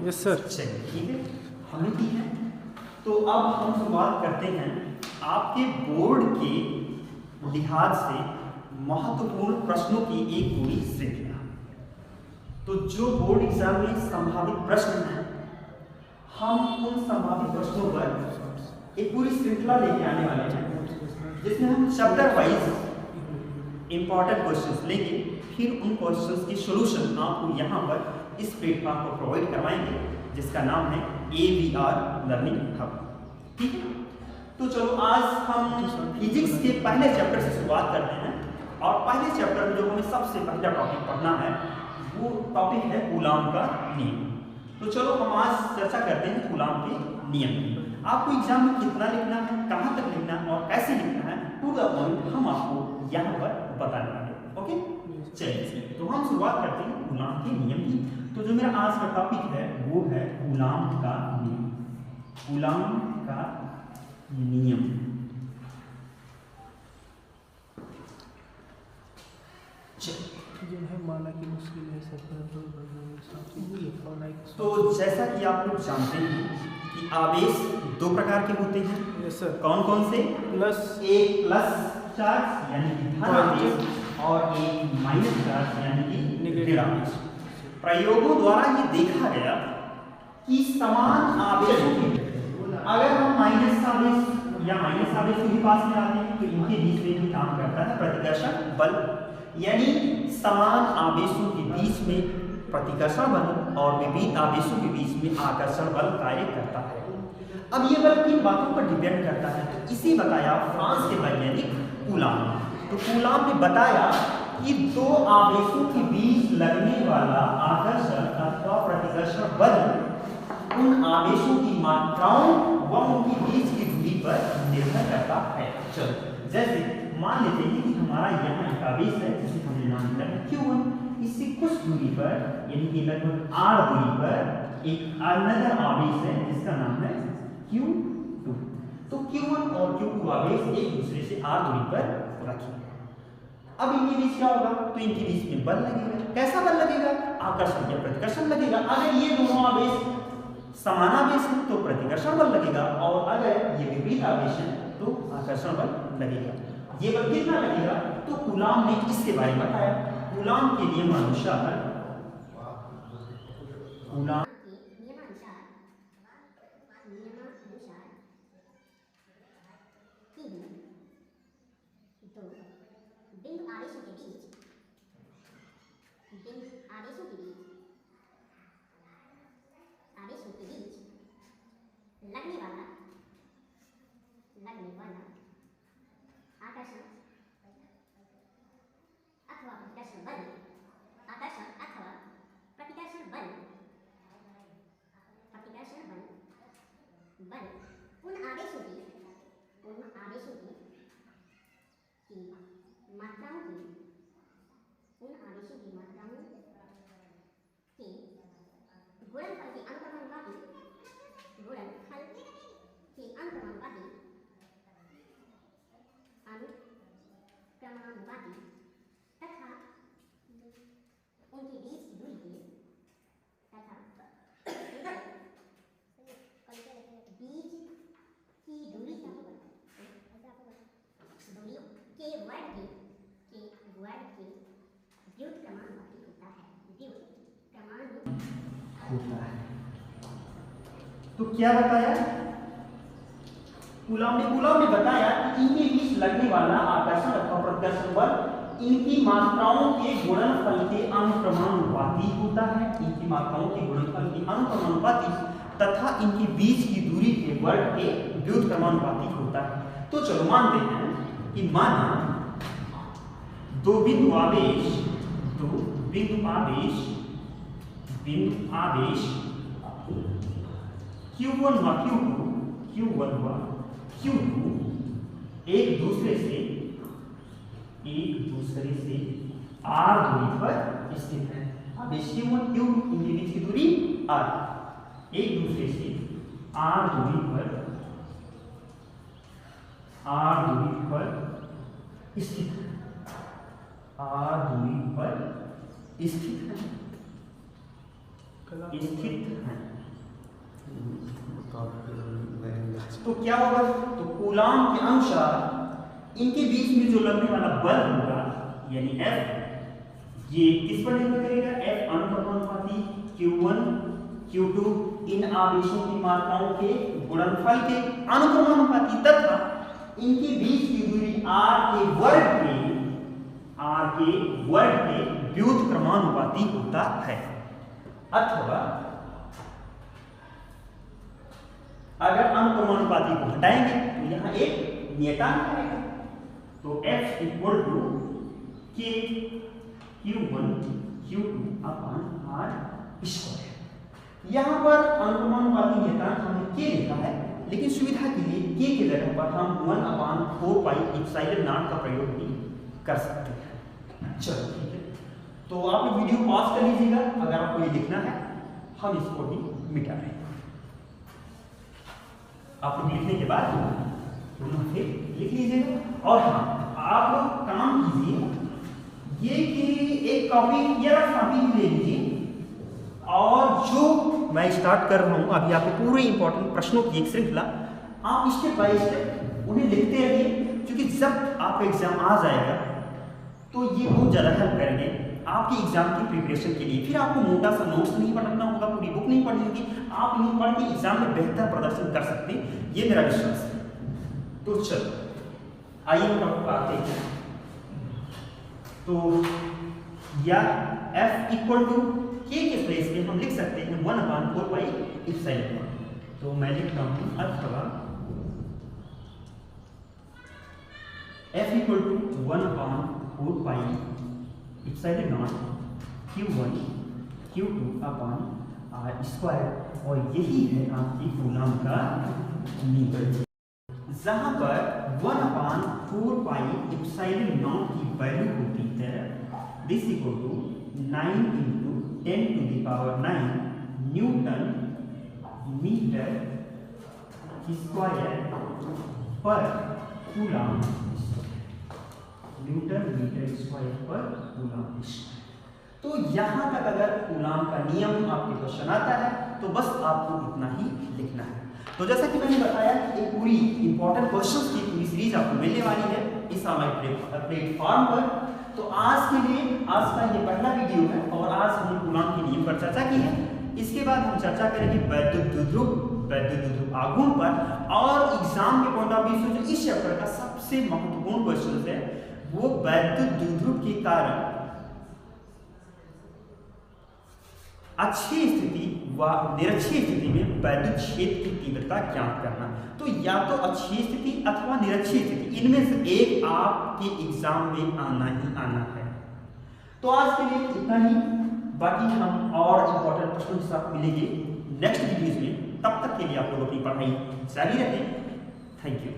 Yes sir. चलिए ठीक है, हमें भी है। तो अब हम शुरुआत करते हैं आपके बोर्ड के लिहाज से महत्वपूर्ण प्रश्नों की एक पूरी श्रृंखला। तो जो बोर्ड एग्जाम में संभावित प्रश्न हैं, हम उन संभावित प्रश्नों पर एक पूरी श्रृंखला लेके आने वाले हैं, जिसमें हम चैप्टर वाइज इंपॉर्टेंट क्वेश्चंस लेंगे, फिर उन क्वेश्चंस के सॉल्यूशन आपको यहाँ पर इस प्लेटफॉर्म पर प्रोवाइड करवाएंगे, जिसका नाम है AVR लर्निंग हब। ठीक है, तो चलो आज हम फिजिक्स के पहले चैप्टर से शुरुआत करते हैं। और पहले चैप्टर में जो हमें सबसे पहला टॉपिक पढ़ना है वो टॉपिक है कूलाम का नियम। तो चलो हम आज चर्चा करते हैं कूलाम के नियम की। आपको एग्जाम में कितना लिखना है, कहाँ तक लिखना है और कैसे लिखना है, टू द पॉइंट हम आपको यहाँ पर बताने वाले हैं। ओके, चलिए तो हम शुरुआत करते हैं कूलाम के नियम की। तो जो मेरा आज का टॉपिक है वो है कूलाम का नियम। कूलाम का नियम। जो है माना कि मुश्किल है सर। तो जैसा कि आप लोग जानते हैं कि आवेश दो प्रकार के होते हैं। Yes sir. कौन कौन से? एक प्लस चार्ज यानी कि धन आवेश और एक माइनस चार्ज यानी कि नेगेटिव आवेश। प्रयोगों द्वारा ये देखा गया कि समान आवेशों के अगर हम माइनस आवेश या माइनस आवेश को भी पास में लाते हैं तो इनके बीच में भी काम करता है प्रतिकर्षण बल, यानी समान आवेशों के बीच में प्रतिकर्षण बल और विपरीत आवेशों के बीच में आकर्षण बल कार्य करता है। अब ये बल किन बातों पर डिपेंड करता है, तो इसे बताया फ्रांस के वैज्ञानिक कूलाम ने। तो कूलाम ने बताया कि दो आवेशों के बीच लगने वाला आकर्षण अथवा प्रतिकर्षण बल उन आवेशों की मात्राओं व उनके बीच की दूरी पर निर्भर करता है। चलो जैसे मान लेते हैं कि हमारा यहाँ एक आवेश है जिसे हमने नाम दिया है Q1। इससे कुछ दूरी पर यानी कि लगभग r दूरी पर एक अनदर आवेश है जिसका नाम है Q2। तो Q1 और Q2 आवेश एक दूसरे से r दूरी पर रखेंगे। अब इनके बीच क्या होगा, तो इनके बीच में बल लगेगा। कैसा बल लगेगा? आकर्षण या प्रतिकर्षण लगेगा। अगर ये दोनों आवेश समान आवेश है तो प्रतिकर्षण बल लगेगा, और अगर ये विपरीत आवेश है तो आकर्षण बल लगेगा। ये बल कितना लगेगा, तो कूलाम ने इसके बारे में बताया। कूलाम के नियमानुसार कूलाम बिंदु आवेशों के बीच लगने वाला आकर्षण अथवा प्रतिकर्षण बल उन आवेशों की मात्राओं के गुणनफल के अनुक्रमानुपाती तथा उनके बीच की दूरी के वर्ग के व्युत्क्रमानुपाती होता है। तो क्या बताया कूलाम ने बताया कि इनके बीच लगने वाला आकर्षण अथवा प्रतिकर्षण बल इनकी मात्राओं के गुणनफल के अनुक्रमानुपाती होता है। इनकी मात्राओं के गुणनफल के अनुक्रमानुपाती तथा इनके बीच की दूरी के वर्ग के व्युत्क्रमानुपाती होता है। तो चलो मानते हैं कि माना दो बिंदु आवेश Q1 व Q2 एक दूसरे से r दूरी पर स्थित है। आवेश Q1 Q2 इनके बीच की दूरी r, एक दूसरे से r दूरी पर स्थित है। स्थित है। तो क्या होगा, तो कूलाम के अनुसार इनके बीच में जो लगने वाला बल होगा यानी F, ये किस पर निर्भर करेगा, F अनुपाती Q1 Q2 इन आवेशों की मात्राओं के गुणनफल के अनुक्रमानुपाती तथा इनके बीच की दूरी r के वर्ग के व्युत्क्रमानुपाती होता है। अथवा अगर अनुक्रमानुपाती को हटाएंगे तो यहाँ एक नियतांक आएगा, तो F equal to K Q1 Q2 upon R square. यहाँ पर अनुक्रमानुपाती नियतांक हमने K लिखा है, लेकिन सुविधा के लिए K के जगह पर हम 1/4 पाई एप्सिलॉन नॉट का प्रयोग भी कर सकते हैं। चलो ठीक है, तो आप वीडियो पॉज कर लीजिएगा, अगर आपको ये लिखना है हम इसको भी मिटा रहे हैं। आप लोग लिखने के बाद फिर लिख लीजिएगा। और हाँ, आप लोग काम कीजिए ये कि एक कॉपी या कॉपी भी ले लीजिए, और जो मैं स्टार्ट कर रहा हूँ अभी आपको पूरे इंपॉर्टेंट प्रश्नों की एक श्रृंखला आप स्टेप बाय स्टेप उन्हें लिखते रहिए, क्योंकि जब आपका एग्जाम आ जाएगा तो ये बहुत ज़्यादा हेल्प करेंगे आपके एग्जाम की प्रिपरेशन के लिए। फिर आपको मोटा सा नोट्स नहीं पढ़ना होगा, पूरी बुक नहीं पढ़नी होगी, आप इन्हें पढ़ के एग्जाम में बेहतर प्रदर्शन कर सकते हैं, ये मेरा विश्वास है। तो चलो आइए हम आपको आते हैं। तो या F इक्वल टू K के प्लेस पे हम लिख सकते हैं 1/4 पाई एप्सिलॉन। तो मैं लिखता हूँ अथवा F equal to 1/4 pi epsilon naught Q1 Q2 upon R square, और यही है आपकी कूलाम का नियम, जहां पर 1/4 पाई एप्सिलॉन नॉट की वैल्यू होती है this equal to 9 × 10⁹ newton metre square पर कूलाम, न्यूटन मीटर स्क्वायर पर कूलाम। तो यहां तक अगर कूलाम का नियम आपके क्वेश्चन आता है तो बस आपको इतना ही लिखना है। तो जैसा कि मैंने बताया कि एक पूरी इंपॉर्टेंट क्वेश्चंस की पूरी सीरीज आपको मिलने वाली है इस ऑनलाइन प्लेटफॉर्म पर। तो आज के लिए आज का ये पहला वीडियो है, और आज हमने कूलाम के नियम पर चर्चा की है। इसके बाद हम चर्चा करेंगे वैद्युत आघूर्ण पर, और एग्जाम के पॉइंट ऑफ व्यू से जो इस चैप्टर का सबसे महत्वपूर्ण क्वेश्चन है वो वैद्युत द्विध्रुव के कारण अच्छी स्थिति व निरक्षीय स्थिति में वैद्युत क्षेत्र की तीव्रता ज्ञात करना। तो या तो अच्छी स्थिति अथवा निरक्षीय स्थिति, इनमें से एक आपके एग्जाम में आना ही आना है। तो आज के लिए इतना ही, बाकी हम और इंपॉर्टेंट प्रश्नों के साथ मिलेंगे नेक्स्ट वीडियोज में। तब तक के लिए आप लोग अपनी पढ़ाई जारी रखें। Thank you.